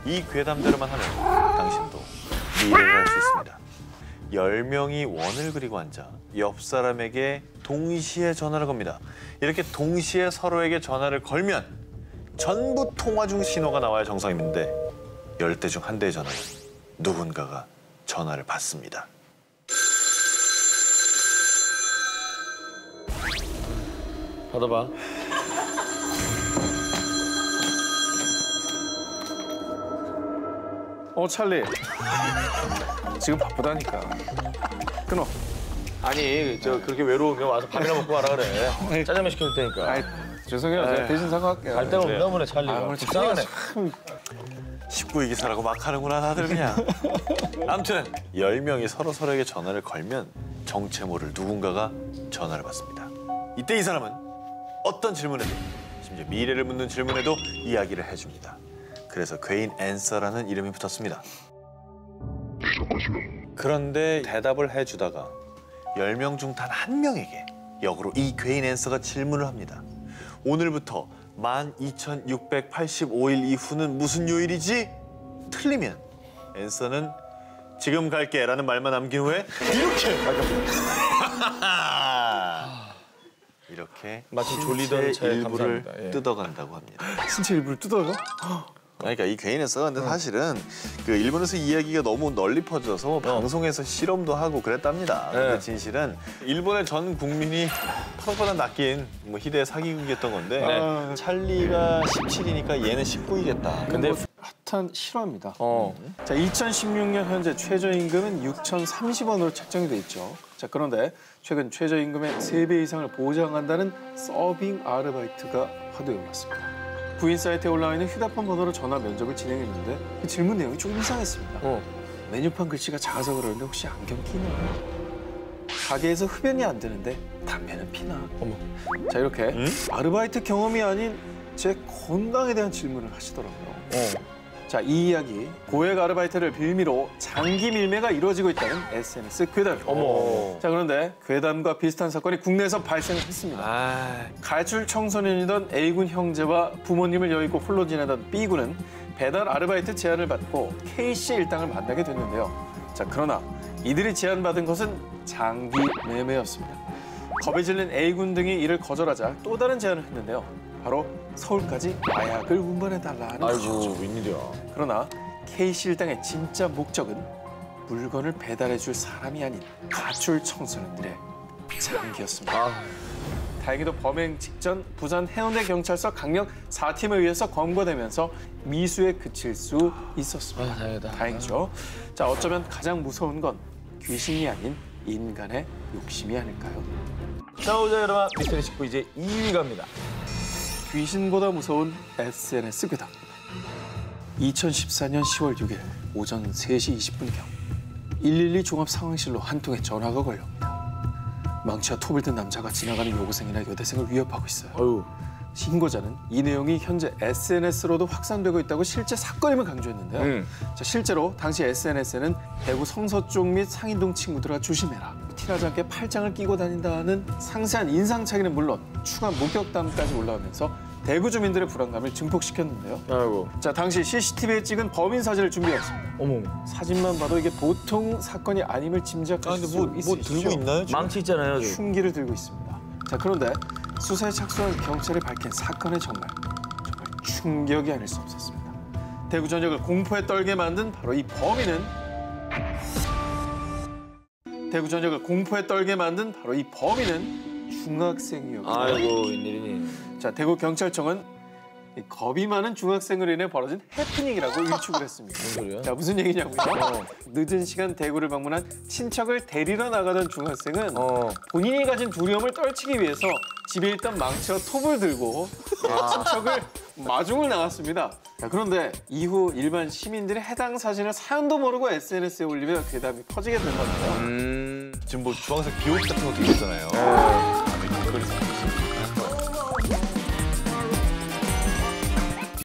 이 괴담대로만 하면 당신도 미래를 알 수 있습니다. 10명이 원을 그리고 앉아 옆 사람에게 동시에 전화를 겁니다. 이렇게 동시에 서로에게 전화를 걸면 전부 통화 중 신호가 나와야 정상인데 10대 중 한 대의 전화는 누군가가 전화를 받습니다. 받아봐. 찰리. 지금 바쁘다니까. 끊어. 아니, 저 그렇게 외로우면 와서 밥이나 먹고 가라 그래. 짜장면 시켜줄 테니까. 아이, 죄송해요. 제가 대신 사과할게요. 갈 데가 없나 보네, 찰리가. 오늘 불쌍하네. 19위 기사라고 막 하는구나 다들 그냥. 아무튼 10명이 서로에게 전화를 걸면 정체 모를 누군가가 전화를 받습니다. 이때 이 사람은 어떤 질문에도, 심지어 미래를 묻는 질문에도 이야기를 해줍니다. 그래서 괴인 앤서라는 이름이 붙었습니다. 그런데 대답을 해주다가 10명 중 단 한 명에게 역으로 이 괴인 앤서가 질문을 합니다. 오늘부터 12,685일 이후는 무슨 요일이지? 틀리면 앤서는 지금 갈게 라는 말만 남긴 후에 이렇게 마치 졸리던 신체 차에 일부를 감사합니다. 예. 뜯어간다고 합니다. 신체 일부를 뜯어요? 그러니까 이 괴인 앤서가 근데 사실은 그 일본에서 이야기가 너무 널리 퍼져서 방송에서 실험도 하고 그랬답니다. 근데 진실은 일본의 전 국민이 턱보다 낚인 뭐 희대의 사기극이었던 건데 찰리가 17이니까 얘는 19이겠다. 근데 핫한 실화입니다. 자, 2016년 현재 최저임금은 6,030원으로 책정이 돼 있죠. 자, 그런데 최근 최저임금의 3배 이상을 보장한다는 서빙 아르바이트가 화두에 올랐습니다. 구인 사이트에 올라와 있는 휴대폰 번호로 전화 면접을 진행했는데 그 질문 내용이 조금 이상했습니다. 메뉴판 글씨가 작아서 그러는데 혹시 안경 끼나? 가게에서 흡연이 안 되는데 담배는 피나? 자, 이렇게 아르바이트 경험이 아닌 제 건강에 대한 질문을 하시더라고요. 자, 이 이야기, 고액 아르바이트를 빌미로 장기 밀매가 이루어지고 있다는 SNS 괴담. 자, 그런데 괴담과 비슷한 사건이 국내에서 발생했습니다. 가출 청소년이던 A군 형제와 부모님을 여의고 홀로 지내던 B군은 배달 아르바이트 제안을 받고 K씨 일당을 만나게 됐는데요. 자, 그러나 이들이 제안받은 것은 장기 매매였습니다. 겁에 질린 A군 등이 이를 거절하자 또 다른 제안을 했는데요. 바로 서울까지 마약을 운반해달라는 것이죠. 웬일이야. 그러나 K씨 일당의 진짜 목적은 물건을 배달해줄 사람이 아닌 가출 청소년들의 장기였습니다. 다행히도 범행 직전 부산 해운대 경찰서 강력 4팀에 의해서 검거되면서 미수에 그칠 수 있었습니다. 다행이다. 다행이죠. 자, 어쩌면 가장 무서운 건 귀신이 아닌 인간의 욕심이 아닐까요? 자, 오자 여러분, 미스터리 19 이제 2위 갑니다. 귀신보다 무서운 SNS 괴담. 2014년 10월 6일 오전 3시 20분경 112 종합 상황실로 한 통의 전화가 걸려옵니다. 망치와 톱을 든 남자가 지나가는 여고생이나 여대생을 위협하고 있어요. 신고자는 이 내용이 현재 SNS로도 확산되고 있다고 실제 사건임을 강조했는데요. 자, 실제로 당시 SNS에는 대구 성서쪽 및 상인동 친구들아 조심해라. 티나지 않게 팔짱을 끼고 다닌다는 상세한 인상착의는 물론 추가 목격담까지 올라오면서 대구 주민들의 불안감을 증폭시켰는데요. 아이고. 자, 당시 CCTV에 찍은 범인 사진을 준비했습니다. 어머. 사진만 봐도 이게 보통 사건이 아님을 짐작하실 수 있으시죠? 뭐 들고 있나요? 지금? 망치 있잖아요. 흉기를 들고 있습니다. 자, 그런데 수사에 착수한 경찰이 밝힌 사건의 정말 충격이 아닐 수 없었습니다. 대구 전역을 공포에 떨게 만든 바로 이 범인은 중학생이었고. 아이고, 웬일이니. 자, 대구 경찰청은 이 겁이 많은 중학생으로 인해 벌어진 해프닝이라고 일축을 했습니다. 무슨 소리야? 자, 무슨 얘기냐고요? 늦은 시간 대구를 방문한 친척을 데리러 나가던 중학생은 본인이 가진 두려움을 떨치기 위해서 집에 있던 망치와 톱을 들고 친척을 마중을 나갔습니다. 자, 그런데 이후 일반 시민들이 해당 사진을 사연도 모르고 SNS에 올리며 괴담이 퍼지게 된 건데요. 지금 뭐 주황색 비옷 같은 것도 있잖아요.